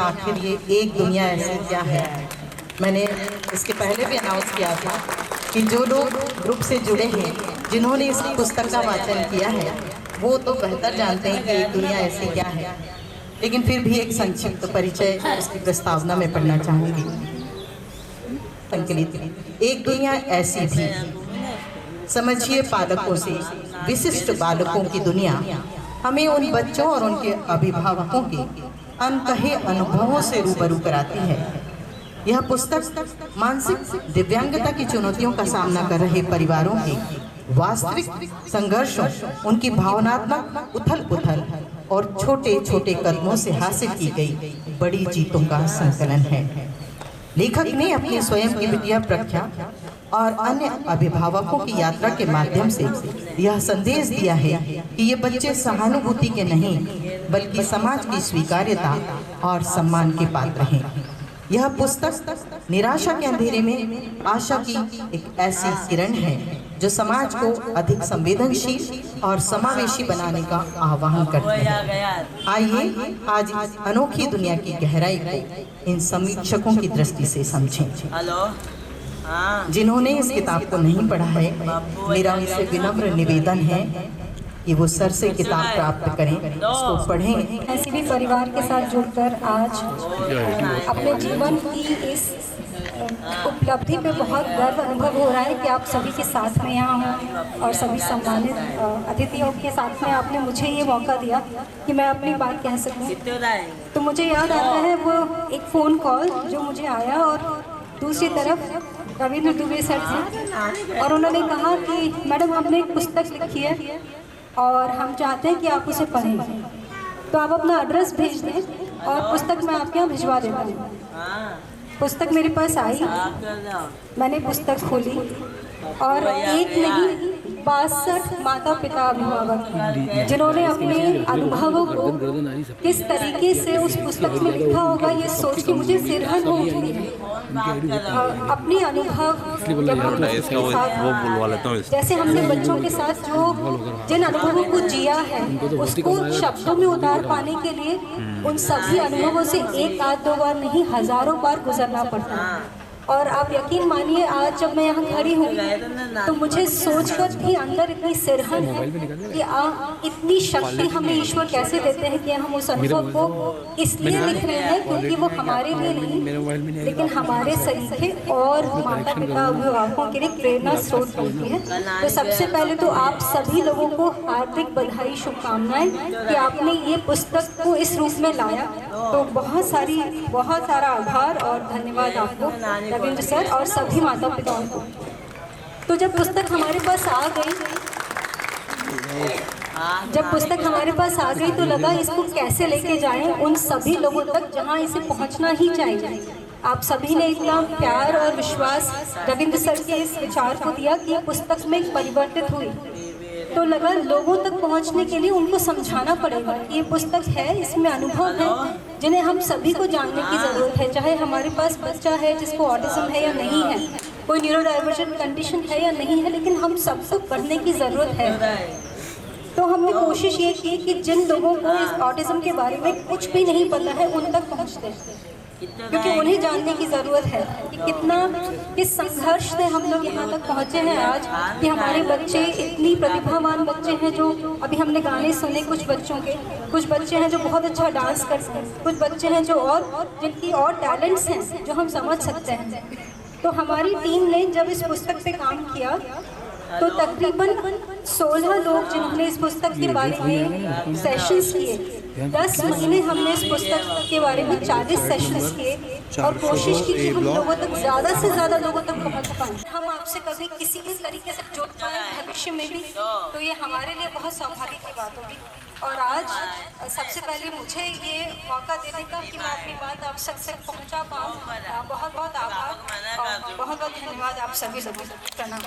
आखिर ये एक दुनिया ऐसी क्या है। मैंने इसके पहले भी अनाउंस किया था कि जो लोग ग्रुप से जुड़े हैं, जिन्होंने इस पुस्तक का वाचन किया है, वो तो बेहतर जानते हैं कि एक दुनिया ऐसी क्या है, लेकिन फिर भी एक संक्षिप्त परिचय उसकी प्रस्तावना में पढ़ना चाहूँगी। संकलित एक दुनिया ऐसी थी। समझिए पालकों से विशिष्ट बालकों की दुनिया हमें उन बच्चों और उनके अभिभावकों के अनकहे अनुभवों से रूबरू कराती है। यह पुस्तक मानसिक दिव्यांगता की चुनौतियों का सामना कर रहे परिवारों के वास्तविक संघर्षों, उनकी भावनात्मक उथल-पुथल और छोटे-छोटे कदमों से हासिल की गई बड़ी जीतों का संकलन है। लेखक ने अपनी स्वयं की विद्या प्रख्या और अन्य अभिभावकों की यात्रा के माध्यम से यह संदेश दिया है कि ये बच्चे सहानुभूति के नहीं बल्कि समाज की स्वीकार्यता और सम्मान के पात्र हैं। यह पुस्तक निराशा के अंधेरे में आशा की एक ऐसी किरण है जो समाज को अधिक संवेदनशील और समावेशी बनाने का आह्वान करती है। आइए आज अनोखी दुनिया की गहराई को इन समीक्षकों की दृष्टि से समझें। जिन्होंने इस किताब को नहीं पढ़ा है, मेरा उनसे विनम्र निवेदन है कि वो सर से किताब प्राप्त करें, उसको पढ़ें। ऐसे भी परिवार के साथ जुड़कर आज अपने जीवन की इस उपलब्धि पे बहुत गर्व अनुभव हो रहा है कि आप सभी के साथ में यहाँ हों और सभी सम्मानित अतिथियों के साथ में आपने मुझे ये मौका दिया कि मैं अपनी बात कह सकूँ। तो मुझे याद आता है वो एक फ़ोन कॉल जो मुझे आया और दूसरी तरफ रविंद्र दुबे सर थे और उन्होंने कहा कि मैडम हमने एक पुस्तक लिखी है और हम चाहते हैं कि आप उसे पढ़ें, तो आप अपना एड्रेस भेज दें और पुस्तक मैं आपके यहाँ भिजवा देता हूँ। पुस्तक मेरे पास आई, मैंने पुस्तक खोली और एक नहीं 62 माता पिता अभिभावक जिन्होंने अपने अनुभवों को किस तरीके से उस पुस्तक में लिखा होगा ये सोच के मुझे सिरहन हो उठती है। अपने अनुभव जैसे हमने बच्चों के साथ जो जिन अनुभवों को जिया है उसको शब्दों में उतार पाने के लिए उन सभी अनुभवों से एक आध दो बार नहीं हजारों बार गुजरना पड़ता है। और आप यकीन मानिए आज जब मैं यहाँ खड़ी हूँ तो मुझे सोचकर भी अंदर इतनी सिरहन है कि इतनी शक्ति हमें ईश्वर कैसे देते हैं कि हम उस अनुभव को इसलिए लिख रहे हैं क्योंकि वो हमारे लिए नहीं लेकिन हमारे सरीखे और माता पिता अभिभावकों के लिए प्रेरणा स्रोत बनती है। तो सबसे पहले तो आप सभी लोगों को हार्दिक बधाई, शुभकामनाएं कि आपने ये पुस्तक को इस रूप में लाया। तो बहुत सारा आभार और धन्यवाद आपको रविंद्र सर और सभी माता पिताओं को। तो जब पुस्तक हमारे पास आ गई तो लगा इसको कैसे लेके जाएं उन सभी लोगों तक जहां इसे पहुंचना ही चाहिए। आप सभी ने इतना प्यार और विश्वास रविंद्र सर के इस विचार को दिया कि पुस्तक में परिवर्तित हुई, तो लगा लोगों तक पहुंचने के लिए उनको समझाना पड़ेगा कि ये पुस्तक है, इसमें अनुभव है जिन्हें हम सभी को जानने की ज़रूरत है। चाहे हमारे पास बच्चा है जिसको ऑटिज्म है या नहीं है, कोई न्यूरो डाइवर्जन कंडीशन है या नहीं है, लेकिन हम सबको पढ़ने की ज़रूरत है। तो हमने कोशिश ये की कि जिन लोगों को इस ऑटिज्म के बारे में कुछ भी नहीं पता है उन तक पहुँचते, क्योंकि उन्हें जानने की ज़रूरत है कि किस संघर्ष से हम लोग यहाँ तक पहुँचे हैं आज कि हमारे बच्चे इतनी प्रतिभावान बच्चे हैं। जो अभी हमने गाने सुने कुछ बच्चों के, कुछ बच्चे हैं जो बहुत अच्छा डांस करते हैं, कुछ बच्चे हैं जो जिनकी और टैलेंट्स हैं जो हम समझ सकते हैं। तो हमारी टीम ने जब इस पुस्तक पे काम किया तो तकरीबन 16 लोग जिन्होंने इस पुस्तक के बारे में सेशंस किए, 10 महीने हमने इस पुस्तक के बारे में 40 सेशंस किए और कोशिश की कि हम लोगों तक ज़्यादा से ज़्यादा लोगों तक पहुंच पाएं। हम आपसे कभी किसी भी तरीके से जुड़ पाएं भविष्य में भी, तो ये हमारे लिए बहुत सौभाग्य की बात होगी। और आज सबसे पहले मुझे ये मौका देने का कि मैं अपनी बात आप तक पहुँचा पाऊँ, बहुत बहुत आभार और बहुत बहुत धन्यवाद आप सभी लोगों को। प्रणाम।